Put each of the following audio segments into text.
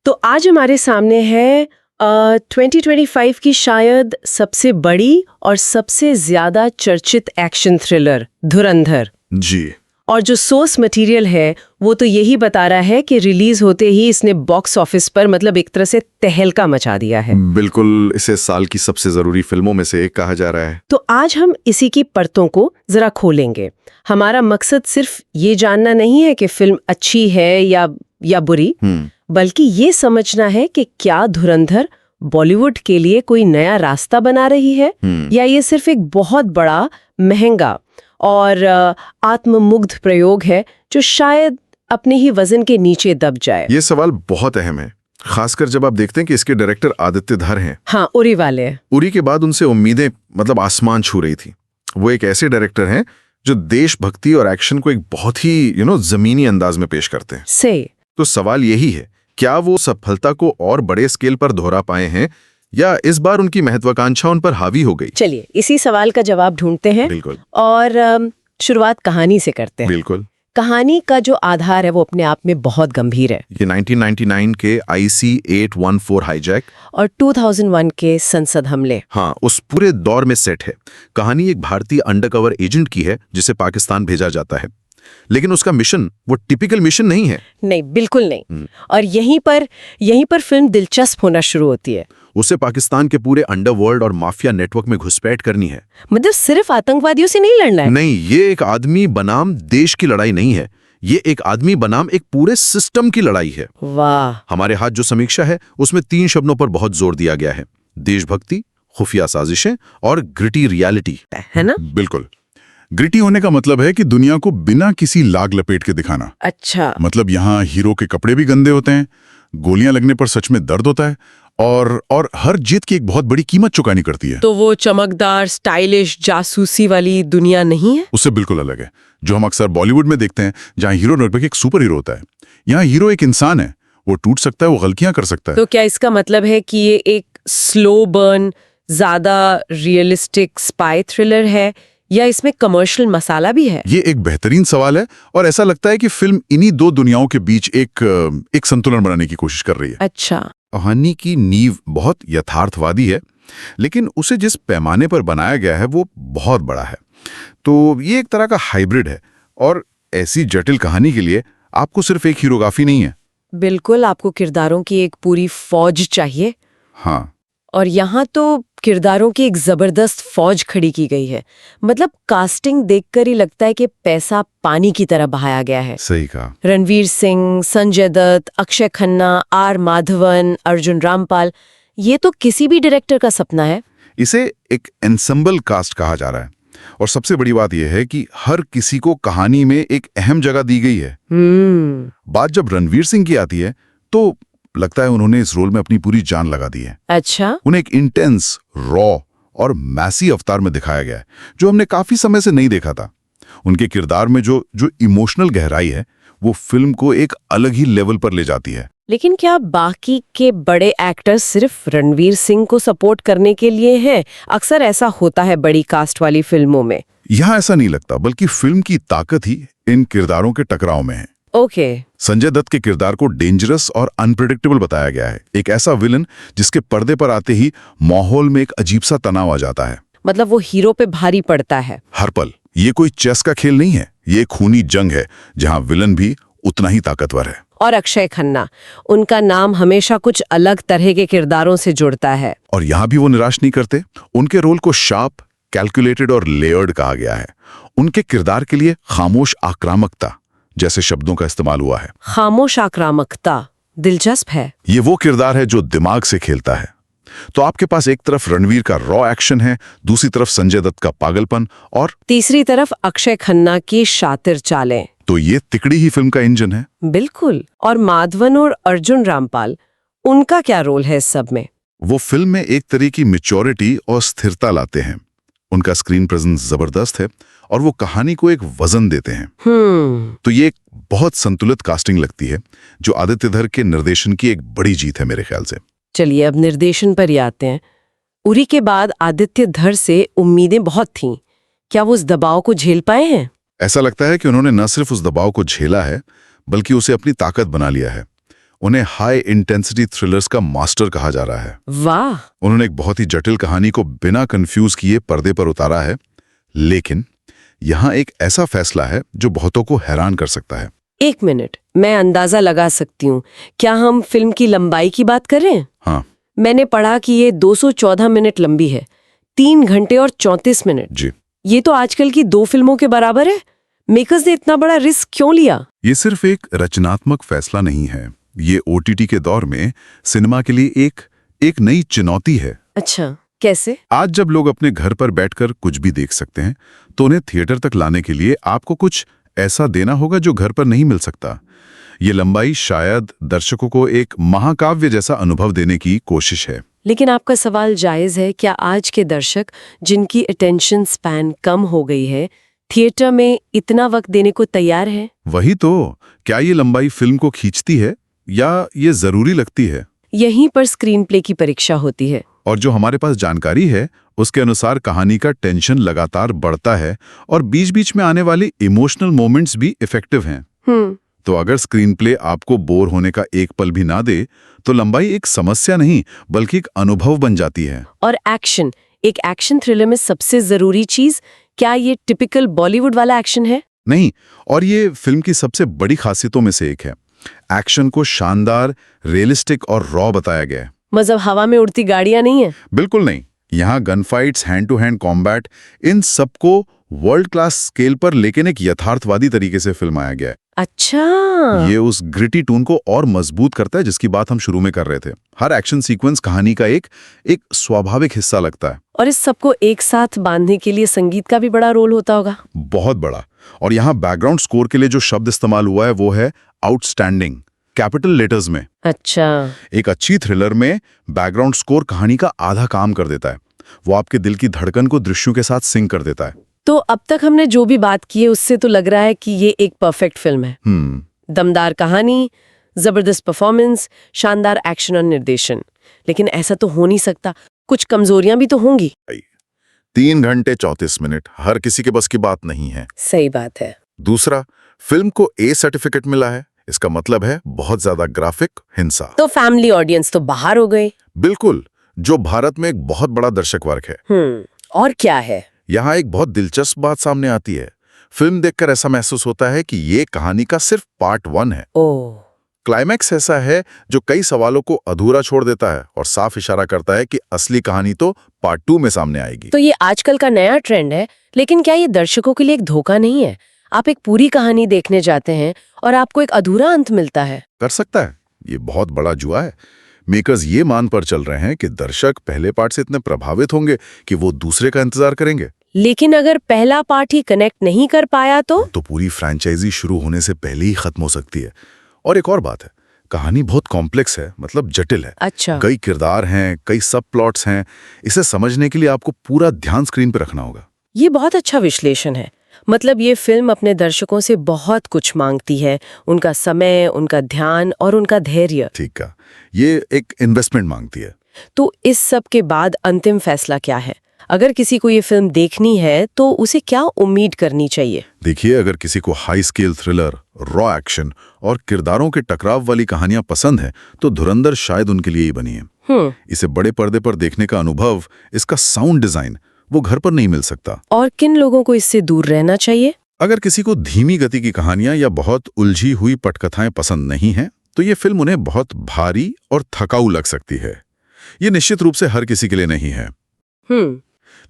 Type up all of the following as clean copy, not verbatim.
तो आज हमारे सामने है 2025 की शायद सबसे बड़ी और सबसे ज्यादा चर्चित एक्शन थ्रिलर धुरंधर। जी। और जो सोर्स मटेरियल है वो तो यही बता रहा है कि रिलीज होते ही इसने बॉक्स ऑफिस पर मतलब एक तरह से तहलका मचा दिया है। बिल्कुल, इसे साल की सबसे जरूरी फिल्मों में से एक कहा जा रहा है। तो आज हम इसी की परतों को जरा खोलेंगे। हमारा मकसद सिर्फ ये जानना नहीं है कि फिल्म अच्छी है या बुरी, बल्कि ये समझना है कि क्या धुरंधर बॉलीवुड के लिए कोई नया रास्ता बना रही है या ये सिर्फ एक बहुत बड़ा, महंगा और आत्ममुग्ध प्रयोग है जो शायद अपने ही वजन के नीचे दब जाए। ये सवाल बहुत अहम है, खासकर जब आप देखते हैं कि इसके डायरेक्टर आदित्य धर हैं। हाँ, उरी वाले। उरी के बाद उनसे उम्मीदें मतलब आसमान छू रही थी। वो एक ऐसे डायरेक्टर हैं जो देशभक्ति और एक्शन को एक बहुत ही जमीनी अंदाज में पेश करते हैं। सही। तो सवाल यही है, क्या वो सफलता को और बड़े स्केल पर दोहरा पाए हैं या इस बार उनकी महत्वाकांक्षा उन पर हावी हो गई? चलिए इसी सवाल का जवाब ढूंढते हैं। बिल्कुल। और शुरुआत कहानी से करते हैं। बिल्कुल। कहानी का जो आधार है वो अपने आप में बहुत गंभीर है। ये 1999 के IC-814 हाईजैक और 2001 के संसद हमले, हाँ, उस पूरे दौर में सेट है। कहानी एक भारतीय अंडरकवर एजेंट की है जिसे पाकिस्तान भेजा जाता है, लेकिन उसका मिशन वो टिपिकल मिशन नहीं है। नहीं, बिल्कुल नहीं। और यहीं पर फिल्म दिलचस्प होना शुरू होती है। उसे पाकिस्तान के पूरे अंडरवर्ल्ड और माफिया नेटवर्क में घुसपैठ करनी है। मतलब सिर्फ आतंकवादियों से नहीं लड़ना है। नहीं, ये एक आदमी बनाम देश की लड़ाई नहीं है, ये एक आदमी बनाम एक पूरे सिस्टम की लड़ाई है। वाह। हमारे हाथ जो समीक्षा है उसमें 3 शब्दों पर बहुत जोर दिया गया है: देशभक्ति, खुफिया साजिशें और ग्रिटी रियलिटी। है ना? बिल्कुल। ग्रिटी होने का मतलब है कि दुनिया को बिना किसी लाग लपेट के दिखाना। अच्छा। मतलब यहाँ हीरो के कपड़े भी गंदे होते हैं, गोलियां लगने पर सच में दर्द होता है और हर जीत की एक बहुत बड़ी कीमत चुकानी करती है। तो वो चमकदार, स्टाइलिश, जासूसी वाली दुनिया नहीं है? उससे बिल्कुल अलग है, जो हम अक्सर बॉलीवुड में देखते हैं, जहाँ हीरो लगभग एक सुपर हीरो होता है। यहाँ हीरो एक इंसान है, वो टूट सकता है, वो गलतियां कर सकता है। तो क्या इसका मतलब है कि ये एक स्लो बर्न, ज्यादा रियलिस्टिक स्पाई थ्रिलर है या इसमें कमर्शियल मसाला भी है? ये एक बेहतरीन सवाल है और ऐसा लगता है कि फिल्म इन्हीं दो दुनियाओं के बीच एक संतुलन बनाने की कोशिश कर रही है। अच्छा। कहानी की नींव बहुत यथार्थवादी है, लेकिन उसे जिस पैमाने पर बनाया गया है वो बहुत बड़ा है। तो ये एक तरह का हाइब्रिड है, और ऐसी जटिल कहानी के लिए आपको सिर्फ एक हीरो काफी नहीं है। बिल्कुल, आपको किरदारों की एक पूरी फौज चाहिए। हाँ। और यहाँ तो किरदारों की एक जबरदस्त फौज खड़ी की गई है। मतलब कास्टिंग देखकर ही लगता है कि पैसा पानी की तरह बहाया गया है। सही कहा। रणवीर सिंह, संजय दत्त, अक्षय खन्ना, आर माधवन, अर्जुन रामपाल, ये तो किसी भी डायरेक्टर का सपना है। इसे एक एंसेंबल कास्ट कहा जा रहा है, और सबसे बड़ी बात यह है कि हर किसी को कहानी में एक अहम जगह दी गई है। बात जब रणवीर सिंह की आती है तो लगता है उन्होंने इस रोल में अपनी पूरी जान लगा दी है। अच्छा। उन्हें एक इंटेंस, रॉ और मैसी अवतार में दिखाया गया है, जो हमने काफी समय से नहीं देखा था। उनके किरदार में जो इमोशनल गहराई है वो फिल्म को एक अलग ही लेवल पर ले जाती है। लेकिन क्या बाकी के बड़े एक्टर्स सिर्फ रणवीर सिंह को सपोर्ट करने के लिए हैं? अक्सर ऐसा होता है बड़ी कास्ट वाली फिल्मों में। यहाँ ऐसा नहीं लगता, बल्कि फिल्म की ताकत ही इन किरदारों के टकराव में है। ओके। संजय दत्त के किरदार को डेंजरस और अनप्रेडिक्टेबल बताया गया है, एक ऐसा विलन जिसके पर्दे पर आते ही माहौल में एक अजीब सा तनाव आ जाता है। मतलब वो हीरो पे भारी पड़ता है हर पल। ये कोई चेस का खेल नहीं है, ये खूनी जंग है जहां विलन भी उतना ही ताकतवर है। और अक्षय खन्ना, उनका नाम हमेशा कुछ अलग तरह के किरदारों से जुड़ता है। और यहाँ भी वो निराश नहीं करते। उनके रोल को शार्प, कैलकुलेटेड और लेयर्ड कहा गया है। उनके किरदार के लिए खामोश आक्रामकता जैसे शब्दों का इस्तेमाल हुआ है। खामोश आक्रामकता दिलचस्प है। ये वो किरदार है जो दिमाग से खेलता है। तो आपके पास एक तरफ रणवीर का रॉ एक्शन है, दूसरी तरफ संजय दत्त का पागलपन, और तीसरी तरफ अक्षय खन्ना की शातिर चालें। तो ये तिकड़ी ही फिल्म का इंजन है। बिल्कुल। और माधवन और अर्जुन रामपाल, उनका क्या रोल है इस सब में? वो फिल्म में एक तरह की मैच्योरिटी और स्थिरता लाते हैं। उनका स्क्रीन प्रेजेंस जबरदस्त है और वो कहानी को एक वजन देते हैं। तो ये एक बहुत संतुलित कास्टिंग लगती है, जो आदित्य धर के निर्देशन की एक बड़ी जीत है मेरे ख्याल से। चलिए अब निर्देशन पर ही आते हैं। उरी के बाद आदित्य धर से उम्मीदें बहुत थीं। क्या वो उस दबाव को झेल पाए हैं? ऐसा लगता है कि उन्होंने न सिर्फ उस दबाव को झेला है, बल्कि उसे अपनी ताकत बना लिया है। उन्हें हाई इंटेंसिटी थ्रिलर्स का मास्टर कहा जा रहा है। वाह। उन्होंने एक बहुत ही जटिल कहानी को बिना कंफ्यूज किए पर्दे पर उतारा है, लेकिन यहाँ एक ऐसा फैसला है जो बहुतों को हैरान कर सकता है। 1 मिनट, मैं अंदाजा लगा सकती हूँ। क्या हम फिल्म की लंबाई की बात कर रहे हैं? हाँ मैंने पढ़ा कि ये 214 मिनट लंबी है, 3 घंटे और 34 मिनट। जी, ये तो आजकल की 2 फिल्मों के बराबर है। मेकर्स ने इतना बड़ा रिस्क क्यों लिया? ये सिर्फ एक रचनात्मक फैसला नहीं है, ये OTT के दौर में सिनेमा के लिए एक नई चुनौती है। अच्छा, कैसे? आज जब लोग अपने घर पर बैठकर कुछ भी देख सकते हैं, तो उन्हें थिएटर तक लाने के लिए आपको कुछ ऐसा देना होगा जो घर पर नहीं मिल सकता। ये लंबाई शायद दर्शकों को एक महाकाव्य जैसा अनुभव देने की कोशिश है। लेकिन आपका सवाल जायज है। क्या आज के दर्शक, जिनकी अटेंशन स्पैन कम हो गई है, थिएटर में इतना वक्त देने को तैयार है? वही तो, क्या ये लंबाई फिल्म को खींचती है या ये जरूरी लगती है? यहीं पर स्क्रीन प्ले की परीक्षा होती है। और जो हमारे पास जानकारी है उसके अनुसार कहानी का टेंशन लगातार बढ़ता है और बीच-बीच में आने वाले इमोशनल मोमेंट्स भी इफेक्टिव हैं। तो अगर स्क्रीन प्ले आपको बोर होने का एक पल भी ना दे, तो लंबाई एक समस्या नहीं बल्कि एक अनुभव बन जाती है। और एक्शन, एक एक्शन थ्रिलर में सबसे जरूरी चीज, क्या ये टिपिकल बॉलीवुड वाला एक्शन है? नहीं, और ये फिल्म की सबसे बड़ी खासियतों में से एक है। एक्शन को शानदार, रियलिस्टिक और रॉ बताया गया है। मतलब हवा में उड़ती गाड़ियां नहीं है? बिल्कुल नहीं। यहाँ gun fights, hand to hand combat, इन सबको वर्ल्ड क्लास स्केल पर लेकिन एक यथार्थवादी तरीके से फिल्माया गया है। अच्छा, ये उस ग्रिटी टून को और मजबूत करता है जिसकी बात हम शुरू में कर रहे थे। हर एक्शन सीक्वेंस कहानी का एक स्वाभाविक हिस्सा लगता है। और इस सबको एक साथ बांधने के लिए संगीत का भी बड़ा रोल होता होगा। बहुत बड़ा। और यहाँ बैकग्राउंड स्कोर के लिए जो शब्द इस्तेमाल हुआ है वो है आउटस्टैंडिंग, कैपिटल लेटर्स में। अच्छा, एक अच्छी थ्रिलर में बैकग्राउंड स्कोर कहानी का आधा काम कर देता है। वो आपके दिल की धड़कन को दृश्यों के साथ सिंक कर देता है। तो अब तक हमने जो भी बात की है उससे तो लग रहा है कि ये एक परफेक्ट फिल्म है। दमदार कहानी, जबरदस्त परफॉर्मेंस, शानदार एक्शन और निर्देशन। लेकिन ऐसा तो हो नहीं सकता, कुछ कमजोरियां भी तो होंगी। 3 घंटे 34 मिनट हर किसी के बस की बात नहीं है। सही बात है। दूसरा, फिल्म को A सर्टिफिकेट मिला है, इसका मतलब है बहुत ज्यादा ग्राफिक, हिंसा। तो फैमिली ऑडियंस तो बाहर हो गई। बिल्कुल, जो भारत में एक बहुत बड़ा दर्शक वर्ग है। और क्या है? यहाँ एक बहुत दिलचस्प बात सामने आती है। फिल्म देखकर ऐसा महसूस होता है कि ये कहानी का सिर्फ पार्ट 1 है। ओह, क्लाइमैक्स ऐसा है जो कई सवालों को अधूरा छोड़ देता है और साफ इशारा करता है कि असली कहानी तो पार्ट 2 में सामने आएगी। तो ये आजकल का नया ट्रेंड है। लेकिन क्या ये दर्शकों के लिए एक धोखा नहीं है? आप एक पूरी कहानी देखने जाते हैं और आपको एक अधूरा अंत मिलता है। कर सकता है, ये बहुत बड़ा जुआ है। मेकर्स ये मान पर चल रहे हैं कि दर्शक पहले पार्ट से इतने प्रभावित होंगे कि वो दूसरे का इंतजार करेंगे। लेकिन अगर पहला पार्ट ही कनेक्ट नहीं कर पाया तो पूरी फ्रैंचाइजी शुरू होने से पहले ही खत्म हो सकती है। और एक और बात है, कहानी बहुत कॉम्प्लेक्स है, मतलब जटिल है। अच्छा, कई किरदार हैं, कई सब प्लॉट्स हैं। इसे समझने के लिए आपको पूरा ध्यान स्क्रीन पर रखना होगा। ये बहुत अच्छा विश्लेषण है। मतलब ये फिल्म अपने दर्शकों से बहुत कुछ मांगती है, उनका समय, उनका ध्यान और उनका धैर्य। ठीक है, ये एक इन्वेस्टमेंट मांगती है। तो इस सब के बाद अंतिम फैसला क्या है? अगर किसी को ये फिल्म देखनी है तो उसे क्या उम्मीद करनी चाहिए? देखिए, अगर किसी को high scale thriller, raw action और किरदारों के टकराव वाली कहानियां पसंद है तो धुरंधर शायद उनके लिए ही बनी है। इसे बड़े पर्दे पर देखने का अनुभव, इसका साउंड डिजाइन वो घर पर नहीं मिल सकता। और किन लोगों को इससे दूर रहना चाहिए? अगर किसी को धीमी गति की कहानियां या बहुत उलझी हुई पटकथाएं पसंद नहीं हैं, तो ये फिल्म उन्हें बहुत भारी और थकाऊ लग सकती है। ये निश्चित रूप से हर किसी के लिए नहीं है।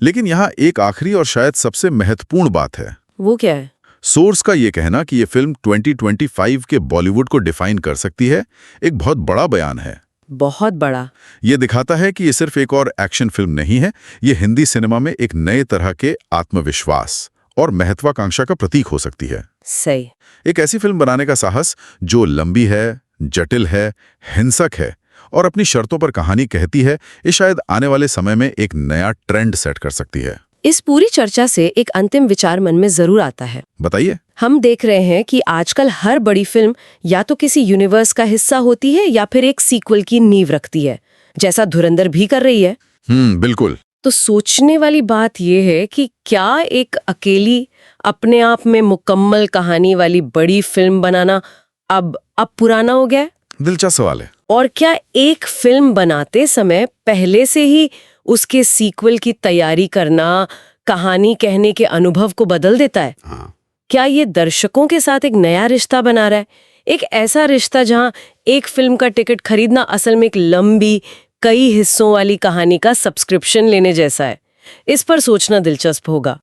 लेकिन यहाँ एक आखिरी और शायद सबसे महत्वपूर्ण बात है। वो क्या है? सोर्स का ये कहना कि ये फिल्म 2025 के बॉलीवुड को डिफाइन कर सकती है, एक बहुत बड़ा बयान है। बहुत बड़ा। ये दिखाता है कि ये सिर्फ एक और एक्शन फिल्म नहीं है, ये हिंदी सिनेमा में एक नए तरह के आत्मविश्वास और महत्वाकांक्षा का प्रतीक हो सकती है। सही। एक ऐसी फिल्म बनाने का साहस जो लंबी है, जटिल है, हिंसक है और अपनी शर्तों पर कहानी कहती है, ये शायद आने वाले समय में एक नया ट्रेंड सेट कर सकती है। इस पूरी चर्चा से एक अंतिम विचार मन में जरूर आता है। बताइए। हम देख रहे हैं कि आजकल हर बड़ी फिल्म या तो किसी यूनिवर्स का हिस्सा होती है या फिर एक सीक्वल की नींव रखती है, जैसा धुरंधर भी कर रही है। बिल्कुल। तो सोचने वाली बात यह है कि क्या एक अकेली, अपने आप में मुकम्मल कहानी वाली बड़ी फिल्म बनाना अब पुराना हो गया है? दिलचस्प सवाल है। और क्या एक फिल्म बनाते समय पहले से ही उसके सीक्वल की तैयारी करना कहानी कहने के अनुभव को बदल देता है? हाँ। क्या ये दर्शकों के साथ एक नया रिश्ता बना रहा है, एक ऐसा रिश्ता जहां एक फिल्म का टिकट खरीदना असल में एक लंबी कई हिस्सों वाली कहानी का सब्सक्रिप्शन लेने जैसा है? इस पर सोचना दिलचस्प होगा।